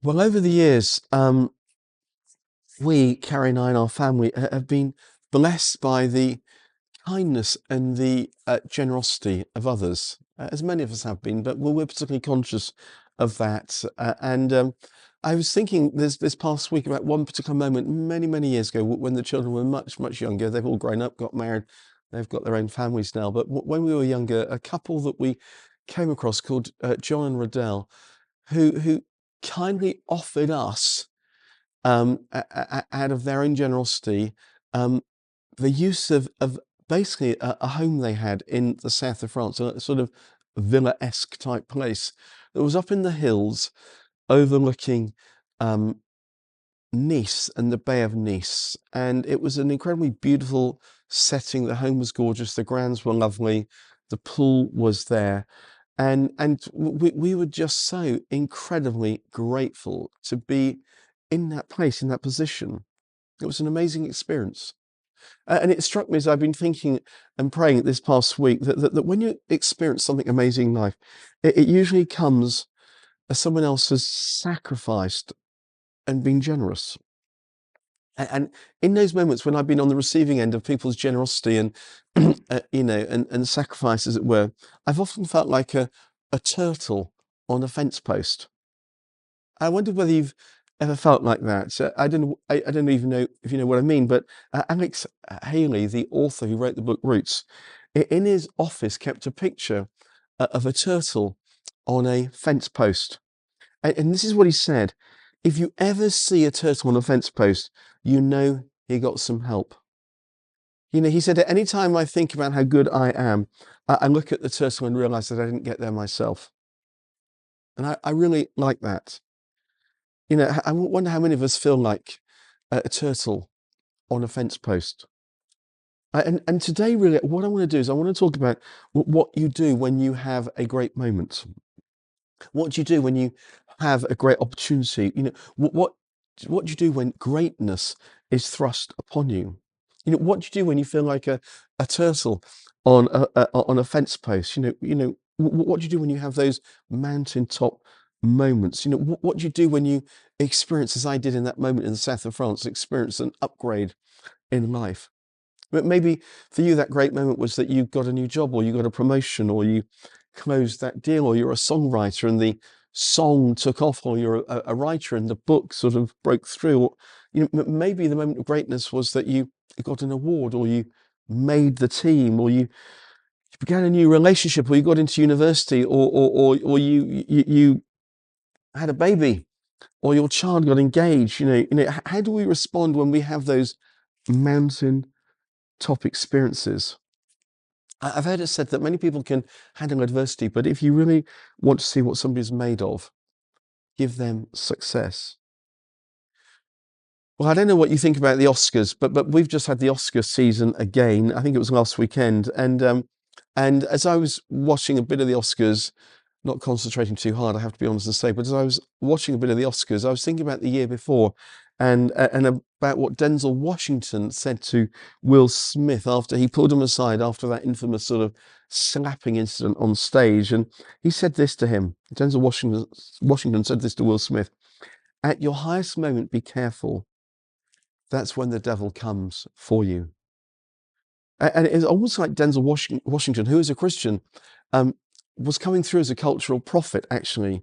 Well, over the years, we, Carrie and I and our family, have been blessed by the kindness and the generosity of others, as many of us have been, but we're particularly conscious of that. And I was thinking this past week about one particular moment many, many years ago when the children were much, much younger. They've all grown up, got married, they've got their own families now. But when we were younger, a couple that we came across called John and Riddell, who kindly offered us out of their own generosity, um, the use of basically a home they had in the south of France, a sort of villa-esque type place that was up in the hills overlooking um, Nice and the Bay of Nice. And it was an incredibly beautiful setting. The home was gorgeous, the grounds were lovely, the pool was there. And we were just so incredibly grateful to be in that place, in that position. It was an amazing experience. And it struck me as I've been thinking and praying this past week that when you experience something amazing in life, it usually comes as someone else has sacrificed and been generous. And in those moments when I've been on the receiving end of people's generosity and, and sacrifice, as it were, I've often felt like a turtle on a fence post. I wondered whether you've ever felt like that. So I don't even know if you know what I mean, but Alex Haley, the author who wrote the book Roots, in his office kept a picture of a turtle on a fence post. And this is what he said: if you ever see a turtle on a fence post, you know he got some help. He said, at any time I think about how good I am, I look at the turtle and realize that I didn't get there myself. And I really like that. I wonder how many of us feel like a turtle on a fence post. And today, really, what I want to do is I want to talk about what you do when you have a great moment. What do you do when you have a great opportunity? What do you do when greatness is thrust upon you? What do you do when you feel like a turtle on a fence post? What do you do when you have those mountaintop moments? What do you do when you experience, as I did in that moment in the south of France, experience an upgrade in life? But maybe for you, that great moment was that you got a new job, or you got a promotion, or you closed that deal, or you're a songwriter and the song took off, or you're a writer and the book sort of broke through. Or, maybe the moment of greatness was that you got an award, or you made the team, or you began a new relationship, or you got into university, or you had a baby, or your child got engaged. How do we respond when we have those mountain top experiences? I've heard it said that many people can handle adversity, but if you really want to see what somebody's made of, give them success. Well, I don't know what you think about the Oscars, but we've just had the Oscar season again. I think it was last weekend, and as I was watching a bit of the Oscars, not concentrating too hard, I have to be honest and say, but as I was watching a bit of the Oscars, I was thinking about the year before, and about what Denzel Washington said to Will Smith after he pulled him aside after that infamous sort of slapping incident on stage, and he said this to him. Washington said this to Will Smith: "At your highest moment, be careful. That's when the devil comes for you." And it's almost like Denzel Washington, who is a Christian, um, was coming through as a cultural prophet, actually,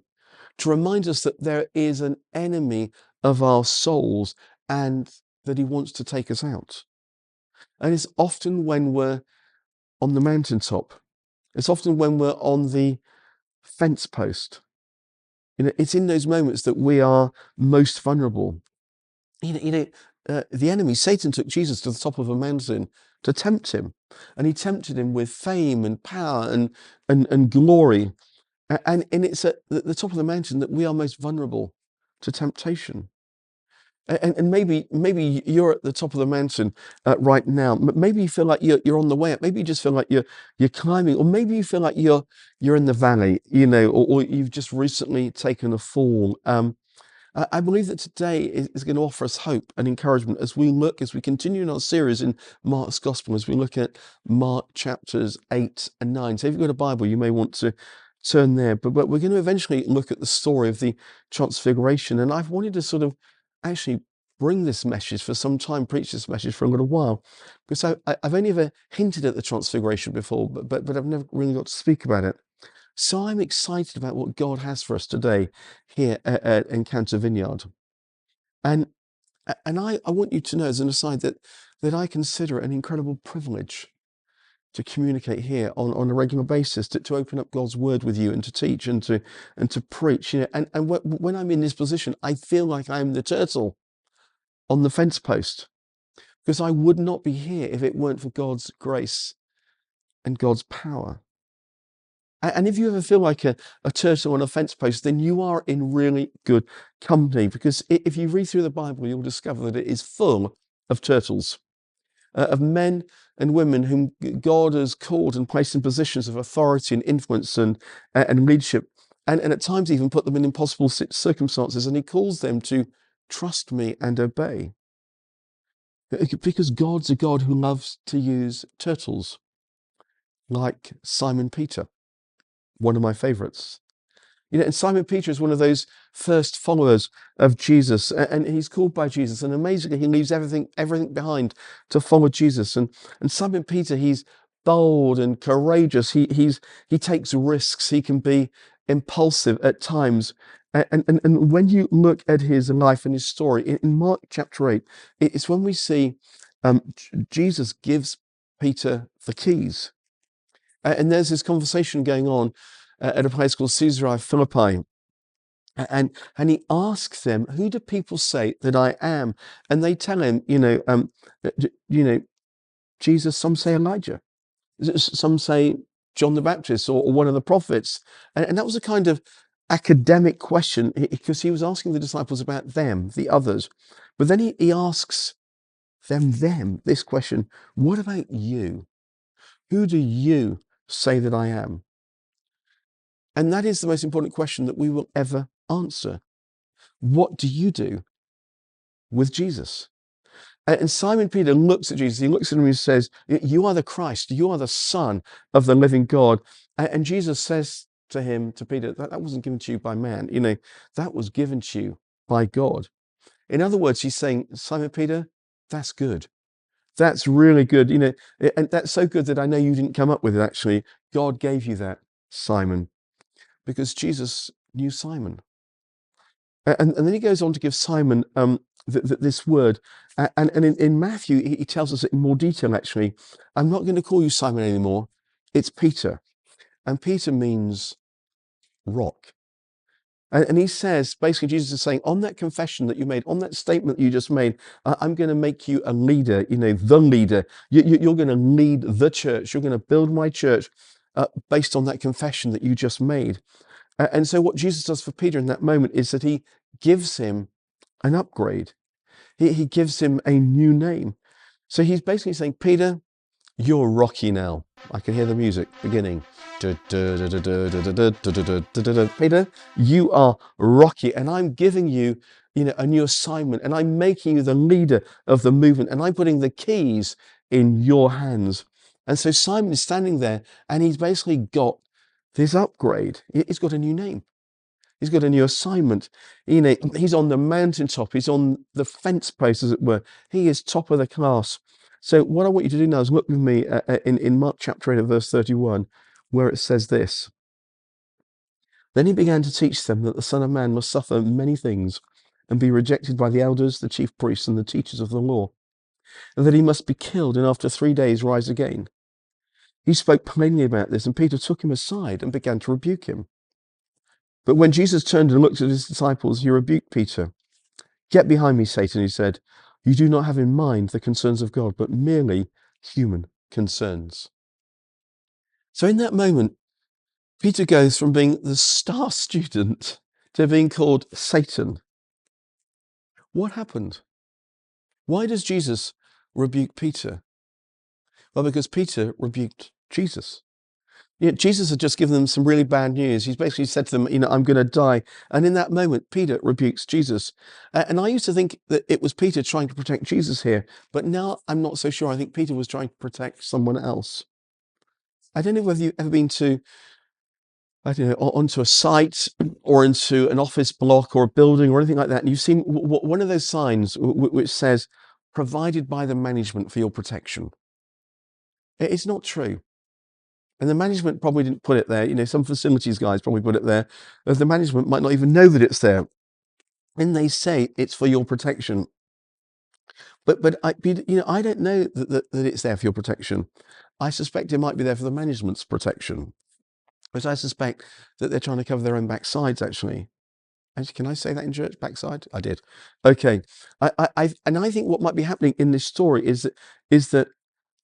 to remind us that there is an enemy of our souls and that he wants to take us out. And it's often when we're on the mountaintop, it's often when we're on the fence post. It's in those moments that we are most vulnerable. The enemy, Satan, took Jesus to the top of a mountain to tempt him, and he tempted him with fame and power and glory. And it's at the top of the mountain that we are most vulnerable to temptation. And maybe you're at the top of the mountain right now. Maybe you feel like you're on the way up. Maybe you just feel like you're climbing, or maybe you feel like you're in the valley, or you've just recently taken a fall. I believe that today is going to offer us hope and encouragement as we continue in our series in Mark's Gospel, as we look at Mark chapters 8 and 9. So if you've got a Bible, you may want to turn there. But we're going to eventually look at the story of the Transfiguration. And I've wanted to sort of actually bring this message for some time, preach this message for a little while, because I've only ever hinted at the Transfiguration before, but I've never really got to speak about it. So I'm excited about what God has for us today here at Encounter Vineyard. And I want you to know, as an aside, that I consider it an incredible privilege to communicate here on a regular basis, to open up God's word with you and to teach and to preach. And when I'm in this position, I feel like I'm the turtle on the fence post, because I would not be here if it weren't for God's grace and God's power. And if you ever feel like a turtle on a fence post, then you are in really good company, because if you read through the Bible, you'll discover that it is full of turtles, of men and women whom God has called and placed in positions of authority and influence and leadership, and at times even put them in impossible circumstances. And he calls them to trust me and obey, because God's a God who loves to use turtles, like Simon Peter, one of my favorites. And Simon Peter is one of those first followers of Jesus, and he's called by Jesus, and amazingly, he leaves everything behind to follow Jesus. And Simon Peter, he's bold and courageous. He takes risks. He can be impulsive at times. And when you look at his life and his story in Mark chapter 8, it's when we see Jesus gives Peter the keys. And there's this conversation going on at a place called Caesarea Philippi. And he asks them, who do people say that I am? And they tell him, Jesus, some say Elijah, some say John the Baptist, or one of the prophets. And that was a kind of academic question, because he was asking the disciples about them, the others. But then he asks them this question: what about you? Who do you say that I am? And that is the most important question that we will ever answer. What do you do with Jesus? And Simon Peter looks at Jesus. He looks at him and he says, you are the Christ. You are the Son of the living God. And Jesus says to him, to Peter, that wasn't given to you by man. That was given to you by God. In other words, he's saying, Simon Peter, that's good. That's really good. And that's so good that I know you didn't come up with it, actually. God gave you that, Simon, because Jesus knew Simon. And then he goes on to give Simon this word. And in Matthew, he tells us it in more detail, actually. I'm not going to call you Simon anymore. It's Peter. And Peter means rock. And he says, basically, Jesus is saying, on that confession that you made, on that statement that you just made, I'm going to make you a leader, the leader. You're going to lead the church. You're going to build my church based on that confession that you just made. And so what Jesus does for Peter in that moment is that he gives him an upgrade. He gives him a new name. So he's basically saying, Peter, you're rocky now. I can hear the music beginning. Peter, you are rocky, and I'm giving you, a new assignment, and I'm making you the leader of the movement, and I'm putting the keys in your hands. And so Simon is standing there, and he's basically got this upgrade. He's got a new name. He's got a new assignment. He's on the mountaintop. He's on the fence post, as it were. He is top of the class. So what I want you to do now is look with me in Mark chapter 8 verse 31, where it says this. Then he began to teach them that the Son of Man must suffer many things and be rejected by the elders, the chief priests, and the teachers of the law, and that he must be killed and after 3 days rise again. He spoke plainly about this, and Peter took him aside and began to rebuke him. But when Jesus turned and looked at his disciples, he rebuked Peter. Get behind me, Satan, he said. You do not have in mind the concerns of God, but merely human concerns. So in that moment, Peter goes from being the star student to being called Satan. What happened? Why does Jesus rebuke Peter? Well, because Peter rebuked Jesus. Jesus had just given them some really bad news. He's basically said to them, I'm going to die. And in that moment, Peter rebukes Jesus. And I used to think that it was Peter trying to protect Jesus here, but now I'm not so sure. I think Peter was trying to protect someone else. I don't know whether you've ever been to I don't know, onto a site or into an office block or a building or anything like that, and you've seen one of those signs which says, provided by the management for your protection. It's not true. And the management probably didn't put it there. You know, some facilities guys probably put it there. The management might not even know that it's there. And they say it's for your protection. But I don't know that it's there for your protection. I suspect it might be there for the management's protection. But I suspect that they're trying to cover their own backsides, actually. Can I say that in church? Backside? I did. Okay. I think what might be happening in this story is that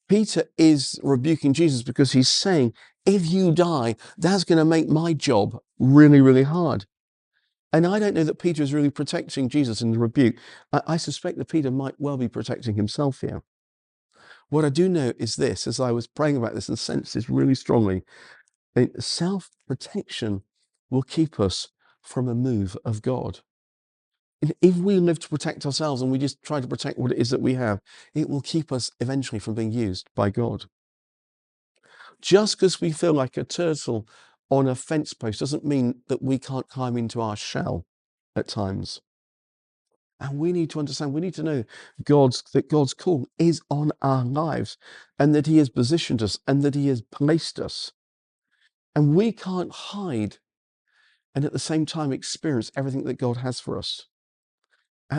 Peter is rebuking Jesus because he's saying, if you die, that's going to make my job really, really hard. And I don't know that Peter is really protecting Jesus in the rebuke. I suspect that Peter might well be protecting himself here. What I do know is this, as I was praying about this and sensed this really strongly, self-protection will keep us from a move of God. If we live to protect ourselves and we just try to protect what it is that we have, it will keep us eventually from being used by God. Just because we feel like a turtle on a fence post doesn't mean that we can't climb into our shell at times. And we need to understand, we need to know that God's call is on our lives and that he has positioned us and that he has placed us. And we can't hide and at the same time experience everything that God has for us.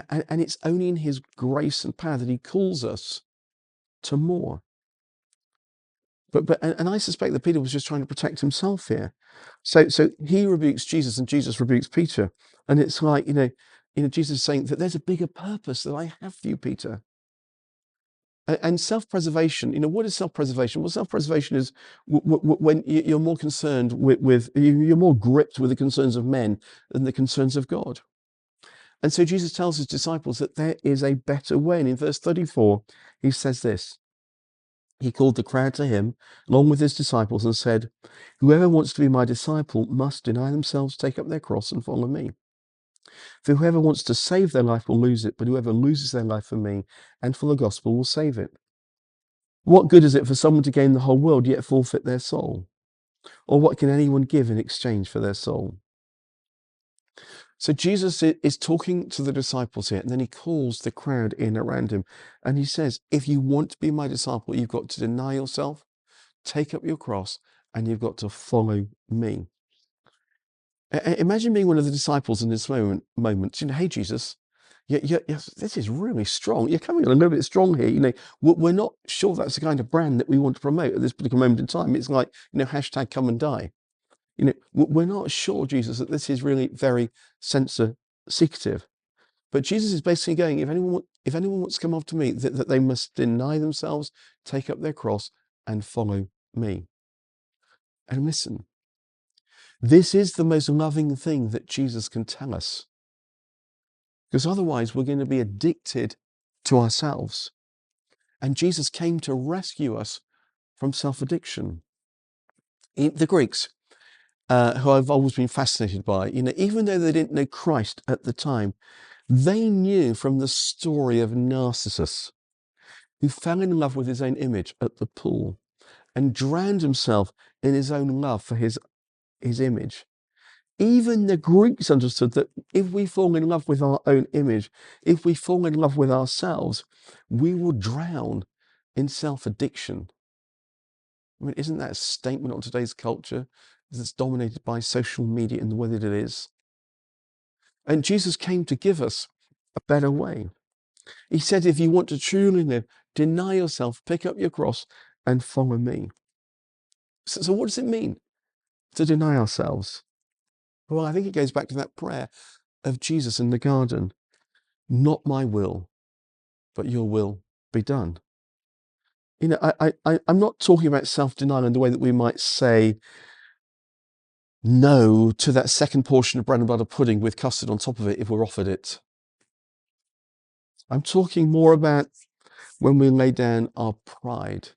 And it's only in his grace and power that he calls us to more. And I suspect that Peter was just trying to protect himself here. So he rebukes Jesus and Jesus rebukes Peter. And it's like, Jesus is saying that there's a bigger purpose that I have for you, Peter. And self-preservation, what is self-preservation? Well, self-preservation is when you're more concerned you're more gripped with the concerns of men than the concerns of God. And so Jesus tells his disciples that there is a better way. And in verse 34, he says this. He called the crowd to him, along with his disciples, and said, whoever wants to be my disciple must deny themselves, take up their cross, and follow me. For whoever wants to save their life will lose it, but whoever loses their life for me and for the gospel will save it. What good is it for someone to gain the whole world yet forfeit their soul? Or what can anyone give in exchange for their soul? So Jesus is talking to the disciples here, and then he calls the crowd in around him. And he says, if you want to be my disciple, you've got to deny yourself, take up your cross, and you've got to follow me. Imagine being one of the disciples in this moment. Hey, Jesus, this is really strong. You're coming on a little bit strong here. We're not sure that's the kind of brand that we want to promote at this particular moment in time. It's like, hashtag come and die. We're not sure, Jesus, that this is really very sensitive. But Jesus is basically going, if anyone wants to come after me, that they must deny themselves, take up their cross, and follow me. And listen, this is the most loving thing that Jesus can tell us. Because otherwise we're going to be addicted to ourselves. And Jesus came to rescue us from self-addiction. The Greeks, who I've always been fascinated by, even though they didn't know Christ at the time, they knew from the story of Narcissus, who fell in love with his own image at the pool and drowned himself in his own love for his image. Even the Greeks understood that if we fall in love with our own image, if we fall in love with ourselves, we will drown in self-addiction. I mean, isn't that a statement on today's culture that's dominated by social media in the way that it is? And Jesus came to give us a better way. He said, if you want to truly live, deny yourself, pick up your cross, and follow me. So what does it mean to deny ourselves? Well, I think it goes back to that prayer of Jesus in the garden. Not my will, but your will be done. I'm not talking about self-denial in the way that we might say no to that second portion of bread and butter pudding with custard on top of it if we're offered it. I'm talking more about when we lay down our pride,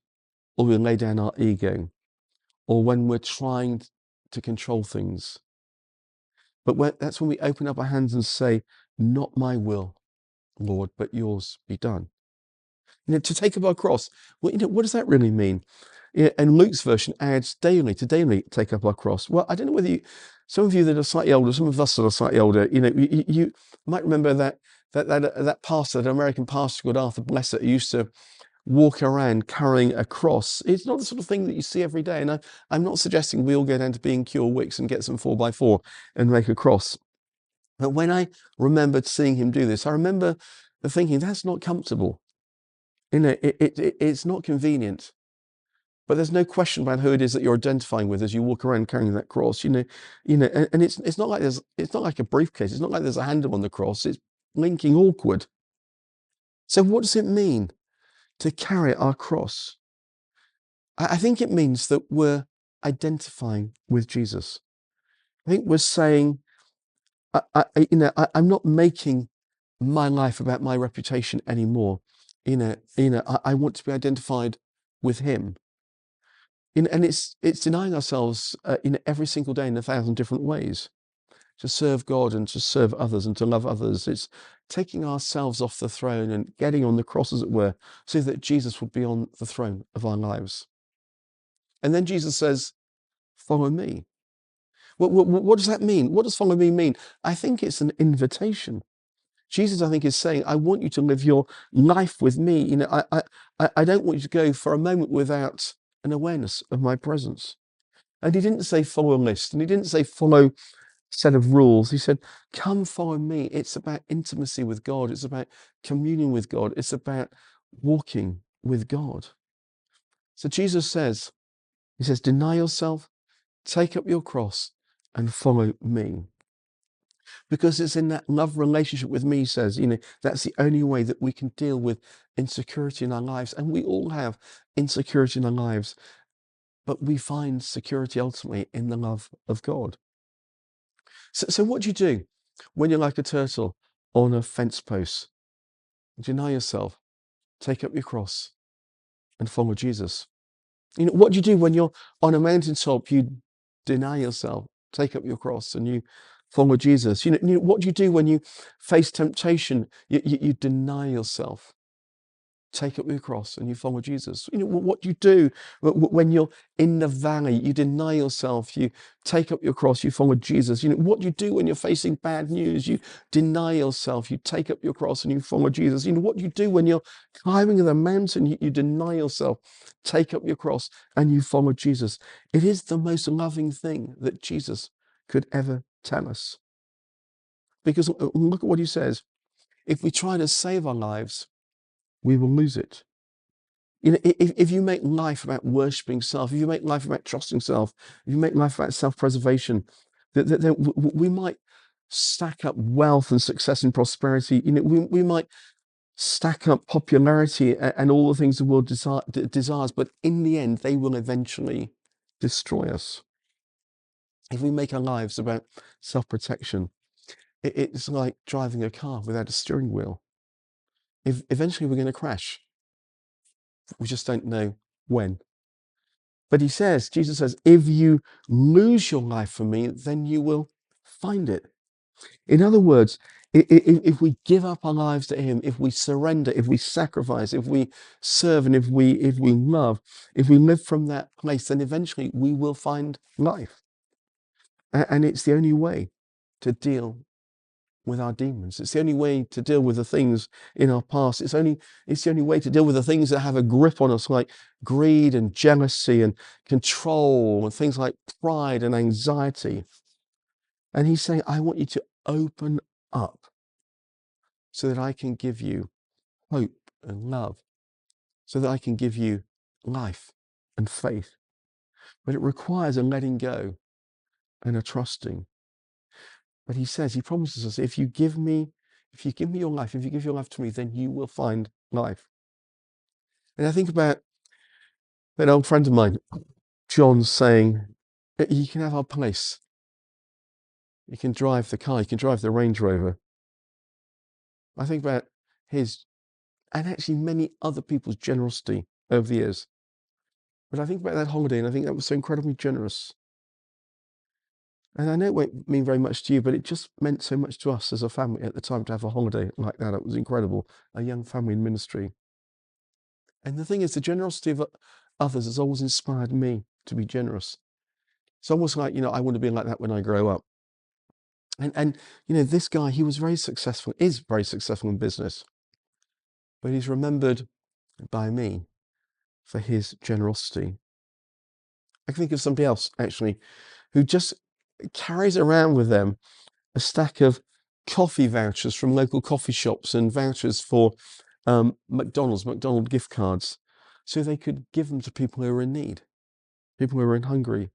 or we lay down our ego, or when we're trying to control things. But that's when we open up our hands and say, not my will, Lord, but yours be done. To take up our cross, what does that really mean? Yeah, and Luke's version adds daily, to daily take up our cross. Well, I don't know whether some of you that are slightly older, some of us that are slightly older, you might remember that pastor, that American pastor called Arthur Blessett, who used to walk around carrying a cross. It's not the sort of thing that you see every day. And I'm not suggesting we all go down to B&Q or Wickes and get some 4x4 and make a cross. But when I remembered seeing him do this, I remember thinking, that's not comfortable. It's not convenient. But there's no question about who it is that you're identifying with as you walk around carrying that cross. And it's not like a briefcase. It's not like there's a handle on the cross. It's blinking awkward. So what does it mean to carry our cross? I think it means that we're identifying with Jesus. I think we're saying, I'm not making my life about my reputation anymore. I want to be identified with him. And it's denying ourselves every single day in 1,000 different ways to serve God and to serve others and to love others. It's taking ourselves off the throne and getting on the cross, as it were, so that Jesus would be on the throne of our lives. And then Jesus says, follow me. What does that mean? What does follow me mean? I think it's an invitation. Jesus, I think, is saying, I want you to live your life with me. I don't want you to go for a moment without an awareness of my presence. And he didn't say follow a list, and he didn't say follow a set of rules. He said, come follow me. It's about intimacy with God. It's about communion with God. It's about walking with God. So Jesus says, he says, deny yourself, take up your cross, and follow me. Because it's in that love relationship with me, he says, that's the only way that we can deal with insecurity in our lives. And we all have insecurity in our lives, but we find security ultimately in the love of God. So what do you do when you're like a turtle on a fence post? Deny yourself, take up your cross, and follow Jesus. What do you do when you're on a mountaintop? You deny yourself, take up your cross, and you follow Jesus. What do you do when you face temptation? You deny yourself, take up your cross, and you follow Jesus. What do you do when you're in the valley? You deny yourself, you take up your cross, you follow Jesus. What do you do when you're facing bad news? You deny yourself, you take up your cross, and you follow Jesus. What do you do when you're climbing the mountain? You deny yourself, take up your cross, and you follow Jesus. It is the most loving thing that Jesus could ever tell us. Because look at what he says. If we try to save our lives, we will lose it. If you make life about worshipping self, if you make life about trusting self, if you make life about self-preservation, then we might stack up wealth and success and prosperity. We might stack up popularity and all the things the world desires, but in the end, they will eventually destroy us. If we make our lives about self-protection, it's like driving a car without a steering wheel. Eventually, we're going to crash. We just don't know when. But Jesus says, if you lose your life for me, then you will find it. In other words, if we give up our lives to him, if we surrender, if we sacrifice, if we serve, and if we love, if we live from that place, then eventually we will find life. And it's the only way to deal with our demons. It's the only way to deal with the things in our past. It's the only way to deal with the things that have a grip on us, like greed and jealousy and control and things like pride and anxiety. And he's saying, I want you to open up so that I can give you hope and love, so that I can give you life and faith. But it requires a letting go and a trusting. But he promises us, if you give me your life, if you give your life to me, then you will find life. And I think about an old friend of mine, John, saying, you can have our place. You can drive the car, you can drive the Range Rover. I think about his, and actually many other people's generosity over the years. But I think about that holiday, and I think that was so incredibly generous. And I know it won't mean very much to you, but it just meant so much to us as a family at the time to have a holiday like that. It was incredible. A young family in ministry. And the thing is, the generosity others has always inspired me to be generous. It's almost like, I want to be like that when I grow up. And this guy, he was very successful, is very successful in business, but he's remembered by me for his generosity. I can think of somebody else, actually, who just carries around with them a stack of coffee vouchers from local coffee shops and vouchers for McDonald gift cards, so they could give them to people who are in need, people who are hungry.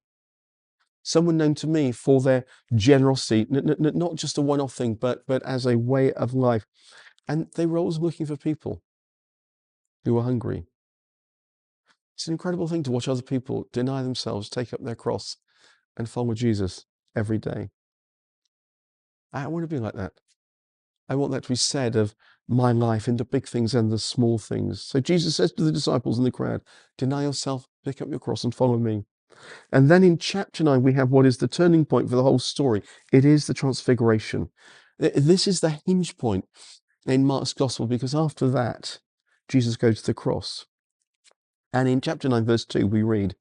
Someone known to me for their generosity, not just a one-off thing, but as a way of life. And they were always looking for people who were hungry. It's an incredible thing to watch other people deny themselves, take up their cross, and follow Jesus every day. I want to be like that. I want that to be said of my life in the big things and the small things. So Jesus says to the disciples in the crowd, deny yourself, pick up your cross and follow me. And then in chapter 9, we have what is the turning point for the whole story. It is the transfiguration. This is the hinge point in Mark's gospel, because after that, Jesus goes to the cross. And in chapter 9, verse 2, we read,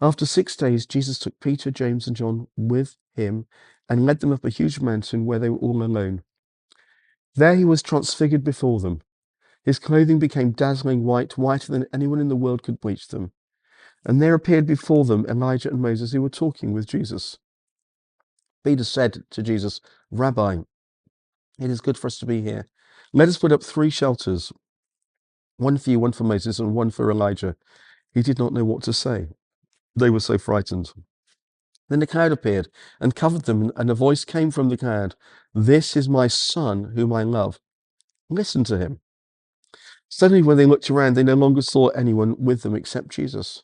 after 6 days, Jesus took Peter, James, and John with him and led them up a huge mountain where they were all alone. There he was transfigured before them. His clothing became dazzling white, whiter than anyone in the world could bleach them. And there appeared before them Elijah and Moses, who were talking with Jesus. Peter said to Jesus, Rabbi, it is good for us to be here. Let us put up 3 shelters, one for you, one for Moses, and one for Elijah. He did not know what to say. They were so frightened. Then the cloud appeared and covered them, and a voice came from the cloud, this is my son, whom I love. Listen to him. Suddenly, when they looked around, they no longer saw anyone with them except Jesus.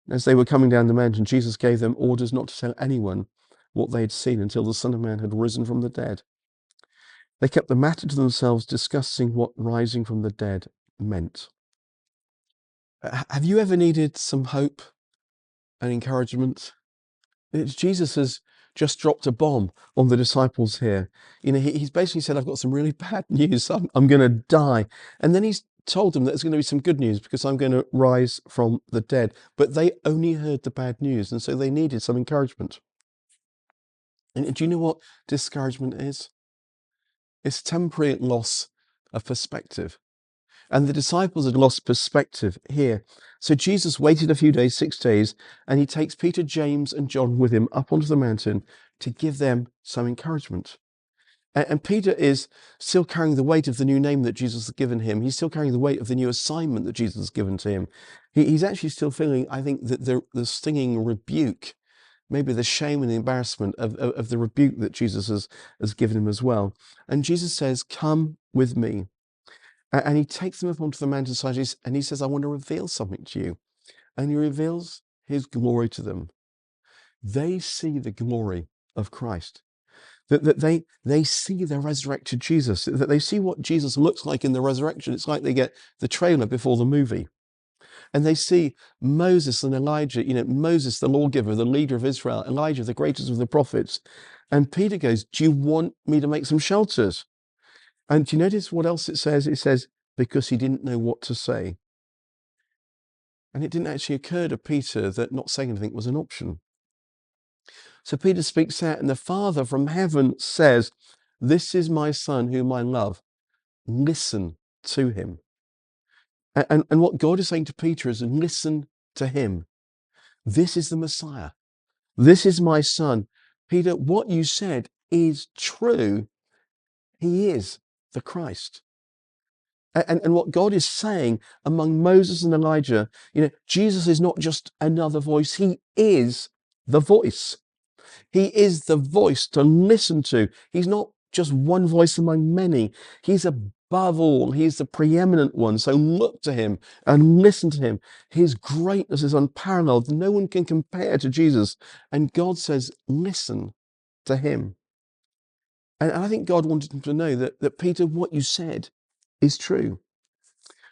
As they were coming down the mountain, Jesus gave them orders not to tell anyone what they had seen until the Son of Man had risen from the dead. They kept the matter to themselves, discussing what rising from the dead meant. Have you ever needed some hope and encouragement? Jesus has just dropped a bomb on the disciples here. He's basically said, I've got some really bad news. I'm going to die. And then he's told them that there's going to be some good news because I'm going to rise from the dead. But they only heard the bad news, and so they needed some encouragement. And do you know what discouragement is? It's temporary loss of perspective. And the disciples had lost perspective here. So Jesus waited a few days, 6 days, and he takes Peter, James, and John with him up onto the mountain to give them some encouragement. And Peter is still carrying the weight of the new name that Jesus has given him. He's still carrying the weight of the new assignment that Jesus has given to him. He's actually still feeling, I think, that the stinging rebuke, maybe the shame and the embarrassment of the rebuke that Jesus has given him as well. And Jesus says, come with me. And he takes them up onto the mountainside and he says, I want to reveal something to you. And he reveals his glory to them. They see the glory of Christ. That they see the resurrected Jesus. That they see what Jesus looks like in the resurrection. It's like they get the trailer before the movie. And they see Moses and Elijah, Moses, the lawgiver, the leader of Israel, Elijah, the greatest of the prophets. And Peter goes, do you want me to make some shelters? And do you notice what else it says? It says, because he didn't know what to say. And it didn't actually occur to Peter that not saying anything was an option. So Peter speaks out, and the Father from heaven says, this is my Son whom I love. Listen to him. And what God is saying to Peter is, listen to him. This is the Messiah. This is my Son. Peter, what you said is true. He is the Christ. And what God is saying among Moses and Elijah, Jesus is not just another voice. He is the voice. He is the voice to listen to. He's not just one voice among many. He's above all. He's the preeminent one. So look to him and listen to him. His greatness is unparalleled. No one can compare to Jesus. And God says, listen to him. And I think God wanted him to know that Peter, what you said is true.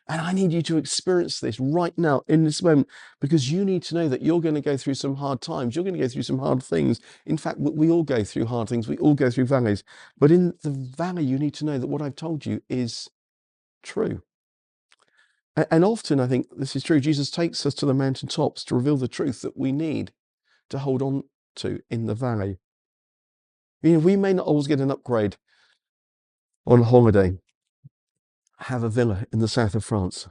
And I need you to experience this right now in this moment, because you need to know that you're going to go through some hard times. You're going to go through some hard things. In fact, we all go through hard things. We all go through valleys. But in the valley, you need to know that what I've told you is true. And often, I think this is true, Jesus takes us to the mountaintops to reveal the truth that we need to hold on to in the valley. We may not always get an upgrade on holiday, have a villa in the south of France,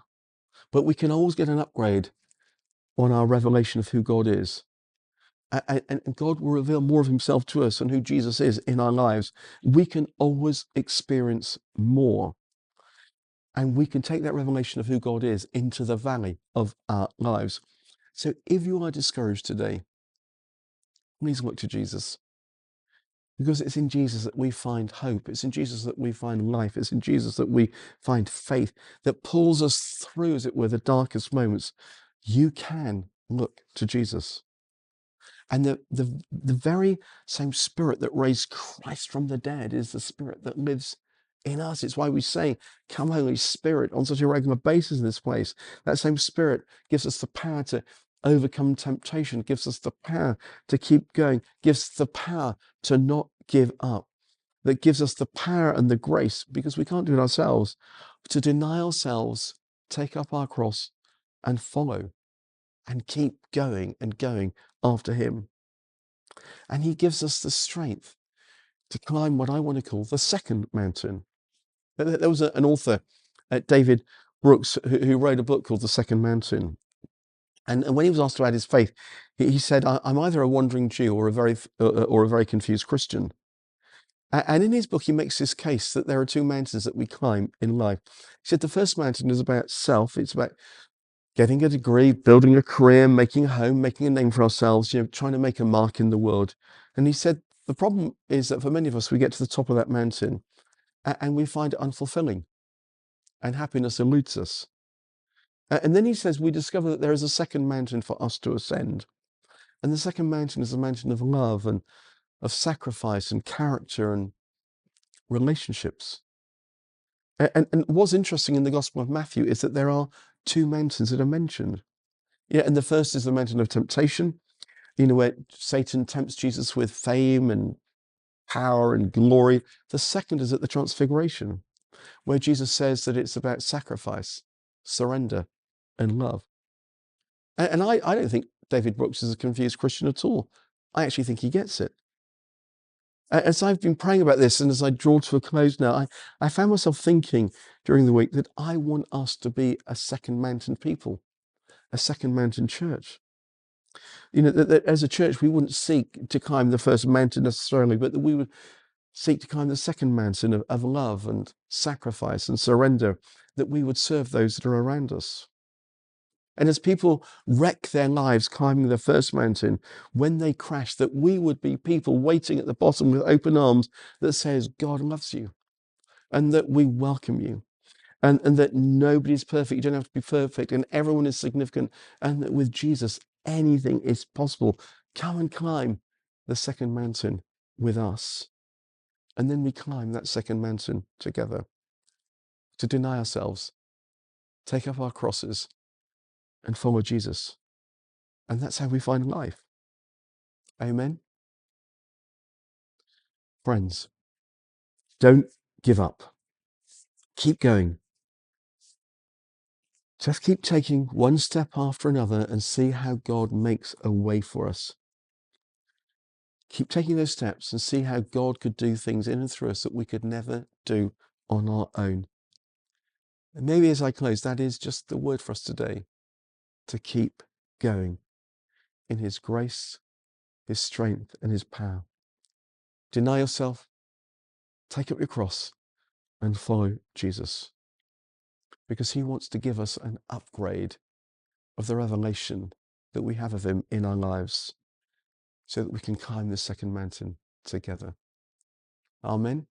but we can always get an upgrade on our revelation of who God is. And God will reveal more of himself to us and who Jesus is in our lives. We can always experience more. And we can take that revelation of who God is into the valley of our lives. So if you are discouraged today, please look to Jesus. Because it's in Jesus that we find hope. It's in Jesus that we find life. It's in Jesus that we find faith that pulls us through, as it were, the darkest moments. You can look to Jesus. And the very same spirit that raised Christ from the dead is the spirit that lives in us. It's why we say, come Holy Spirit, on such a regular basis in this place. That same spirit gives us the power to overcome temptation, gives us the power to keep going, gives us the power to not give up, that gives us the power and the grace, because we can't do it ourselves, to deny ourselves, take up our cross and follow and keep going and going after him. And he gives us the strength to climb what I want to call the second mountain. There was an author, David Brooks, who wrote a book called The Second Mountain. And when he was asked about his faith, he said, I'm either a wandering Jew or a very confused Christian. And in his book, he makes this case that there are two mountains that we climb in life. He said the first mountain is about self. It's about getting a degree, building a career, making a home, making a name for ourselves, trying to make a mark in the world. And he said, the problem is that for many of us, we get to the top of that mountain and we find it unfulfilling and happiness eludes us. And then he says, we discover that there is a second mountain for us to ascend. And the second mountain is the mountain of love and of sacrifice and character and relationships. And what's interesting in the Gospel of Matthew is that there are two mountains that are mentioned. And the first is the mountain of temptation, where Satan tempts Jesus with fame and power and glory. The second is at the Transfiguration, where Jesus says that it's about sacrifice, surrender, and love. And I don't think David Brooks is a confused Christian at all. I actually think he gets it. As I've been praying about this and as I draw to a close now, I found myself thinking during the week that I want us to be a second mountain people, a second mountain church. That as a church, we wouldn't seek to climb the first mountain necessarily, but that we would seek to climb the second mountain of love and sacrifice and surrender, that we would serve those that are around us. And as people wreck their lives climbing the first mountain, when they crash, that we would be people waiting at the bottom with open arms that says, God loves you, and that we welcome you, and that nobody's perfect. You don't have to be perfect, and everyone is significant, and that with Jesus, anything is possible. Come and climb the second mountain with us. And then we climb that second mountain together to deny ourselves, take up our crosses, and follow Jesus. And that's how we find life. Amen. Friends, don't give up. Keep going. Just keep taking one step after another and see how God makes a way for us. Keep taking those steps and see how God could do things in and through us that we could never do on our own. And maybe as I close, that is just the word for us today, to keep going in his grace, his strength, and his power. Deny yourself, take up your cross, and follow Jesus. Because he wants to give us an upgrade of the revelation that we have of him in our lives so that we can climb the second mountain together. Amen.